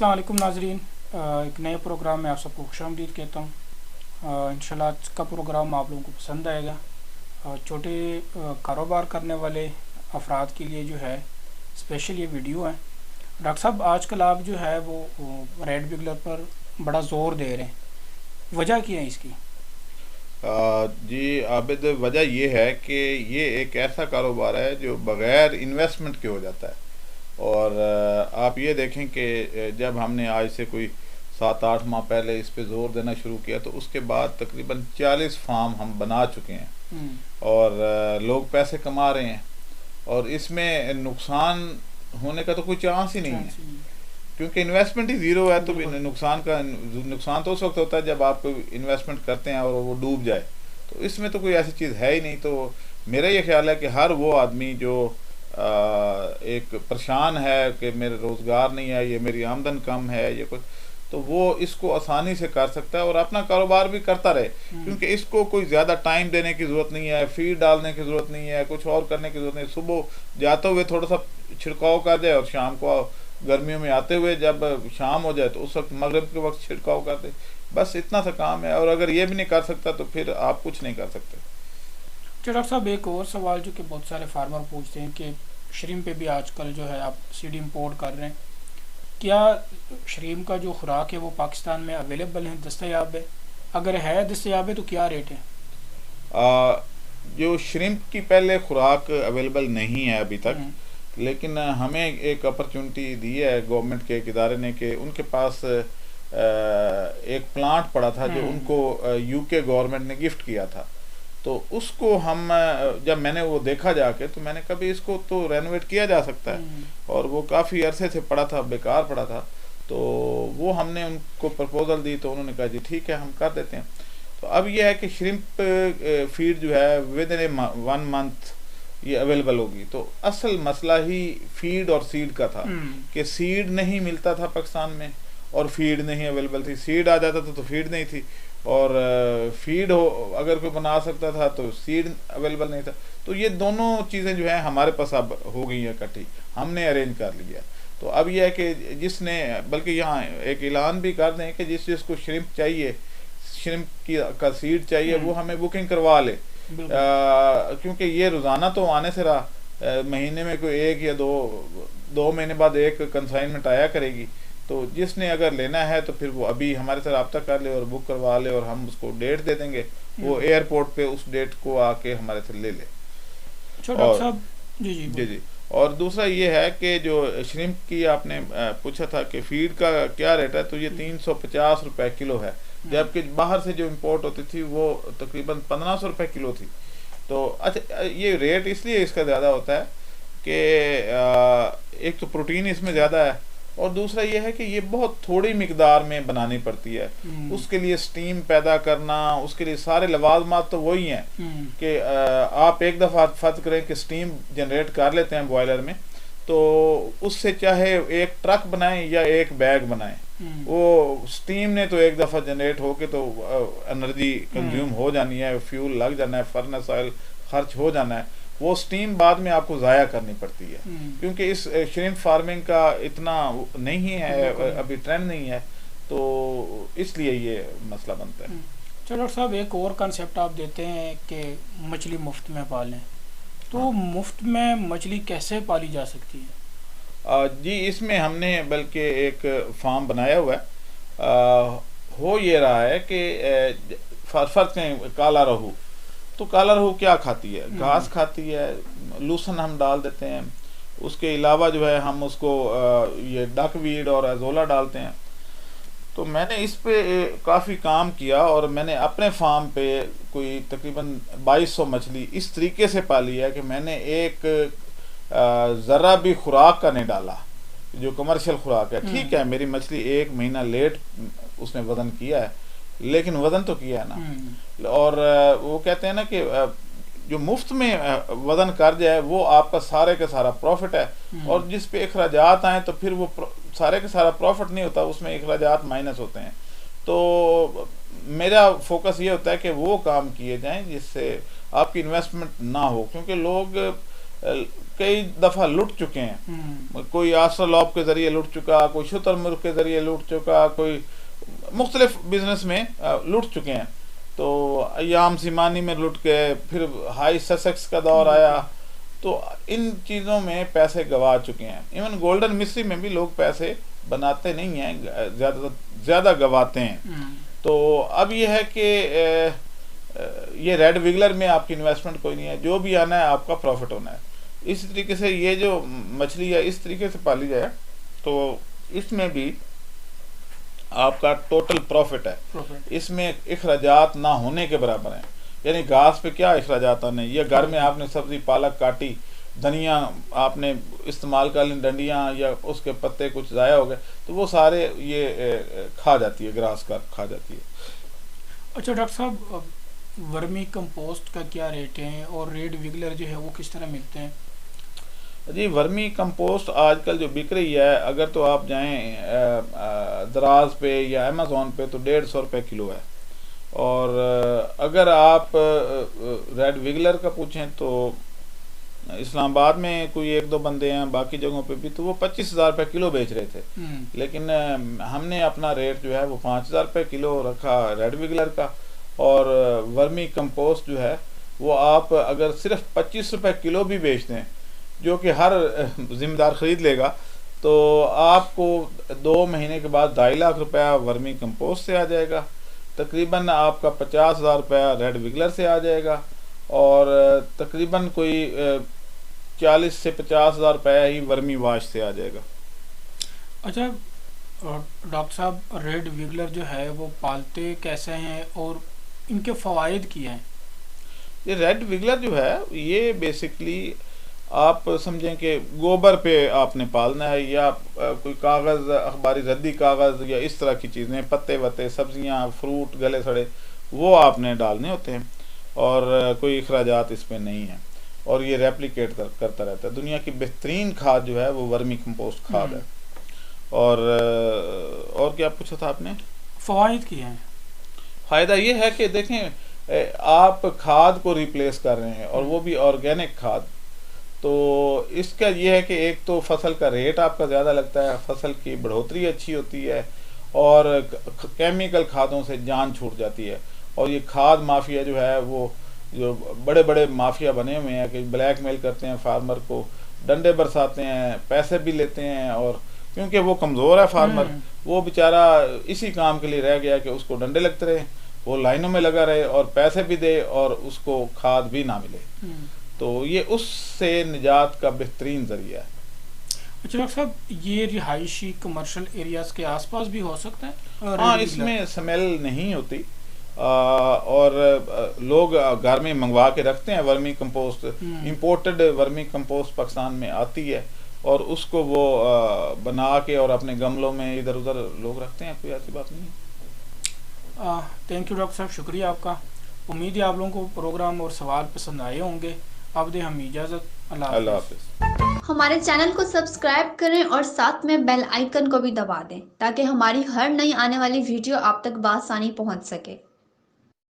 अस्सलाम वालेकुम नाजरीन। एक नए प्रोग्राम में आप सबको खुशामदीद कहता हूँ। इंशाल्लाह आज का प्रोग्राम आप लोगों को पसंद आएगा। छोटे कारोबार करने वाले अफराद के लिए जो है स्पेशल ये वीडियो है। डॉक्टर साहब, आजकल आप जो है वो रेड बिगलर पर बड़ा ज़ोर दे रहे हैं, वजह क्या है इसकी? जी आबिद, वजह ये है कि ये एक ऐसा कारोबार है जो बग़ैर इन्वेस्टमेंट के हो जाता है। और आप ये देखें कि जब हमने आज से कोई 7-8 माह पहले इस पे ज़ोर देना शुरू किया तो उसके बाद तकरीबन 40 फार्म हम बना चुके हैं हम्म। और लोग पैसे कमा रहे हैं। और इसमें नुकसान होने का तो कोई चांस ही नहीं है, चांस ही नहीं। क्योंकि इन्वेस्टमेंट ही ज़ीरो है। तो भी बिल्कुल। नुकसान तो उस वक्त होता है जब आप कोई इन्वेस्टमेंट करते हैं और वो डूब जाए। तो इसमें तो कोई ऐसी चीज़ है ही नहीं। तो मेरा ये ख्याल है कि हर वो आदमी जो एक परेशान है कि मेरा रोज़गार नहीं है, ये मेरी आमदन कम है, ये कुछ, तो वो इसको आसानी से कर सकता है और अपना कारोबार भी करता रहे। हम्म। क्योंकि इसको कोई ज़्यादा टाइम देने की ज़रूरत नहीं है, फीड डालने की ज़रूरत नहीं है, कुछ और करने की ज़रूरत नहीं। सुबह जाते हुए थोड़ा सा छिड़काव कर दे और शाम को गर्मियों में आते हुए जब शाम हो जाए तो उस वक्त मगरिब के वक्त छिड़काव कर दे। बस इतना सा काम है। और अगर ये भी नहीं कर सकता तो फिर आप कुछ नहीं कर सकते। अच्छा डॉक्टर साहब, एक और सवाल जो कि बहुत सारे फार्मर पूछते हैं कि शरीम पे भी आजकल जो है आप सीड इम्पोर्ट कर रहे हैं, क्या शरीम का जो खुराक है वो पाकिस्तान में अवेलेबल है, दस्तयाब है? अगर है दस्तयाब है तो क्या रेट है? आ, जो श्रिम्प की पहले खुराक अवेलेबल नहीं है अभी तक, हम्म। लेकिन हमें एक अपॉर्चुनिटी दी है गवर्नमेंट के एक इदारे ने कि उनके पास एक प्लांट पड़ा था जो हम्म। उनको यूके गवर्नमेंट ने गिफ्ट किया था। तो उसको हम जब मैंने वो देखा जाके तो मैंने कहा भी इसको तो रेनोवेट किया जा सकता है। हम्म। और वो काफ़ी अरसे से पड़ा था, बेकार पड़ा था। तो वो हमने उनको प्रपोजल दी तो उन्होंने कहा जी ठीक है, हम कर देते हैं। तो अब ये है कि श्रिम्प फीड जो है विद इन 1 मंथ ये अवेलेबल होगी। तो असल मसला ही फीड और सीड का था हम्म। कि सीड नहीं मिलता था पाकिस्तान में और फीड नहीं अवेलेबल थी। सीड आ जाता था तो फीड नहीं थी, और फीड हो अगर कोई बना सकता था तो सीड अवेलेबल नहीं था। तो ये दोनों चीज़ें जो है हमारे पास अब हो गई हैं इकट्ठी, हमने अरेंज कर लिया। तो अब यह है कि जिसने, बल्कि यहाँ एक ऐलान भी कर दें कि जिसको श्रिम्प चाहिए, श्रिम्प की का सीड चाहिए, वो हमें बुकिंग करवा ले। बिल्कुल। क्योंकि ये रोज़ाना तो आने से रहा, महीने में कोई एक या दो महीने बाद एक कंसाइनमेंट आया करेगी। तो जिसने अगर लेना है तो फिर वो अभी हमारे से रब्ता कर ले और बुक करवा ले और हम उसको डेट दे देंगे। वो हम्म। एयरपोर्ट पे उस डेट को आके हमारे से ले ले। अच्छा डॉक्टर और साहब। जी जी जी बोलिए। जी। और दूसरा ये है कि जो श्रिम्प की आपने पूछा था कि फीड का क्या रेट है, तो ये हम्म। 350 रुपये किलो है। हम्म। जबकि बाहर से जो इम्पोर्ट होती थी वो तकरीबन 1500 रुपये किलो थी। तो अच्छा, ये रेट इसलिए इसका ज़्यादा होता है कि एक तो प्रोटीन इसमें ज़्यादा है, और दूसरा ये है कि ये बहुत थोड़ी मिकदार में बनानी पड़ती है। हम्म। उसके लिए स्टीम पैदा करना, उसके लिए सारे लवाजमात तो वही हैं हम्म। कि आप एक दफ़ा फ़र्ज करें कि स्टीम जनरेट कर लेते हैं बॉयलर में, तो उससे चाहे एक ट्रक बनाएं या एक बैग बनाएं, हम्म। वो स्टीम ने तो एक दफ़ा जनरेट होके तो एनर्जी कंज्यूम हम्म। हो जानी है, फ्यूल लग जाना है, फर्नेस ऑयल खर्च हो जाना है। वो स्टीम बाद में आपको ज़ाया करनी पड़ती है, हम्म। क्योंकि इस श्रिम्प फार्मिंग का इतना नहीं है, बिल्कुल नहीं। अभी ट्रेंड नहीं है। तो इसलिए ये मसला बनता है। अच्छा डॉक्टर साहब, एक और कंसेप्ट आप देते हैं कि मछली मुफ्त में पालें, तो हाँ मुफ्त में मछली कैसे पाली जा सकती है? जी, इसमें हमने बल्कि एक फार्म बनाया हुआ है। हो ये रहा है कि फर्ज करें काला रहू, तो काला रहू क्या खाती है? हम्म। घास खाती है, लूसन हम डाल देते हैं। उसके अलावा जो है हम उसको ये डकवीड और अजोला डालते हैं। तो मैंने इस पे काफ़ी काम किया और मैंने अपने फार्म पे कोई तकरीबन 2200 मछली इस तरीके से पाली है कि मैंने एक ज़रा भी खुराक का नहीं डाला, जो कमर्शियल खुराक है। ठीक हम्म। है, मेरी मछली 1 महीना लेट उसने वज़न किया है, लेकिन वज़न तो किया है हम्म। ना। और वो कहते हैं ना कि जो मुफ्त में वज़न कर जाए वो आपका सारे का सारा प्रॉफिट है। हम्म। और जिस पे अखराजात आए तो फिर वो सारे का सारा प्रॉफिट नहीं होता, उसमें अखराजात माइनस होते हैं। तो मेरा फोकस ये होता है कि वो काम किए जाएं जिससे आपकी इन्वेस्टमेंट ना हो, क्योंकि लोग कई दफ़ा लुट चुके हैं। कोई आस्ट्रोलॉब के ज़रिए लुट चुका, कोई शुतुरमुर्ग के ज़रिए लुट चुका, कोई मुख्तलिफ बिजनेस में लुट चुके हैं। तो अय्याम सिमानी में लुट गए, फिर हाई ससेक्स का दौर आया, तो इन चीज़ों में पैसे गवा चुके हैं। इवन गोल्डन मिस्ट्री में भी लोग पैसे बनाते नहीं हैं, ज़्यादा गवाते हैं। तो अब ये है कि ये रेड विगलर में आपकी इन्वेस्टमेंट कोई नहीं है, जो भी आना है आपका प्रॉफिट होना है। इस तरीके से ये जो मछली है इस तरीके से पाली जाए तो इसमें भी आपका टोटल प्रॉफिट है, इसमें अखराजात ना होने के बराबर हैं। यानी घास पे क्या अखराजात आने, ये घर में आपने सब्जी पालक काटी, धनिया आपने इस्तेमाल कर ली, डंडियाँ या उसके पत्ते कुछ ज़ाया हो गए, तो वो सारे ये खा जाती है, ग्रास का खा जाती है। अच्छा डॉक्टर साहब, वर्मी कंपोस्ट का क्या रेट है और रेड विगलर जो है वो किस तरह मिलते हैं? जी, वर्मी कंपोस्ट आजकल जो बिक रही है, अगर तो आप जाएं दराज पे या अमेज़ोन पे तो 150 रुपये किलो है। और अगर आप रेड विगलर का पूछें तो इस्लामाबाद में कोई एक दो बंदे हैं, बाकी जगहों पे भी तो वो 25,000 रुपये किलो बेच रहे थे। लेकिन हमने अपना रेट जो है वो 5,000 रुपये किलो रखा रेड विगलर का। और वर्मी कंपोस्ट जो है वो आप अगर सिर्फ 25 रुपये किलो भी बेच दें, जो कि हर ज़िम्मेदार ख़रीद लेगा, तो आपको 2 महीने के बाद 2.5 लाख रुपया वर्मी कंपोस्ट से आ जाएगा। तकरीबन आपका 50,000 रुपया रेड विगलर से आ जाएगा और तकरीबन कोई 40 से 50,000 रुपया ही वर्मी वाश से आ जाएगा। अच्छा डॉक्टर साहब, रेड विगलर जो है वो पालते कैसे हैं और इनके फ़वाइद क्या हैं? ये रेड विगलर जो है ये बेसिकली आप समझें कि गोबर पे आपने पालना है, या कोई कागज़, अखबारी रद्दी कागज़ या इस तरह की चीज़ें, पत्ते वत्ते, सब्जियां, फ्रूट गले सड़े, वो आपने डालने होते हैं और कोई अखराजात इस पर नहीं है। और ये रेप्लिकेट करता रहता है। दुनिया की बेहतरीन खाद जो है वो वर्मी कंपोस्ट खाद है। और क्या पूछा था आपने? फ़वाइद क्या हैं? फ़ायदा ये है कि देखें, आप खाद को रिप्लेस कर रहे हैं और वो भी ऑर्गेनिक खाद। तो इसका ये है कि एक तो फसल का रेट आपका ज़्यादा लगता है, फसल की बढ़ोतरी अच्छी होती है और केमिकल खादों से जान छूट जाती है। और ये खाद माफिया जो है वो जो बड़े बड़े माफिया बने हुए हैं कि ब्लैकमेल करते हैं फार्मर को, डंडे बरसाते हैं, पैसे भी लेते हैं। और क्योंकि वो कमज़ोर है फार्मर, वो बेचारा इसी काम के लिए रह गया कि उसको डंडे लगते रहे, वो लाइनों में लगा रहे और पैसे भी दे और उसको खाद भी ना मिले। तो ये उससे निजात का बेहतरीन जरिया है। अच्छा डॉक्टर साहब, ये रिहायशी कमर्शियल एरियाज के आसपास भी हो सकता है? हाँ, इसमें स्मेल नहीं होती और लोग घर में मंगवा के रखते हैं vermi compost. Imported vermi compost Pakistan में आती है और उसको वो बना के और अपने गमलों में इधर उधर लोग रखते हैं, कोई ऐसी बात नहीं है। थैंक यू डॉक्टर साहब, शुक्रिया आपका। उम्मीद है आप लोगों को प्रोग्राम और सवाल पसंद आए होंगे। अब दे हम इजाज़त। अल्लाह हाफ़िज़। हमारे चैनल को सब्सक्राइब करें और साथ में बेल आइकन को भी दबा दें ताकि हमारी हर नई आने वाली वीडियो आप तक बआसानी पहुंच सके।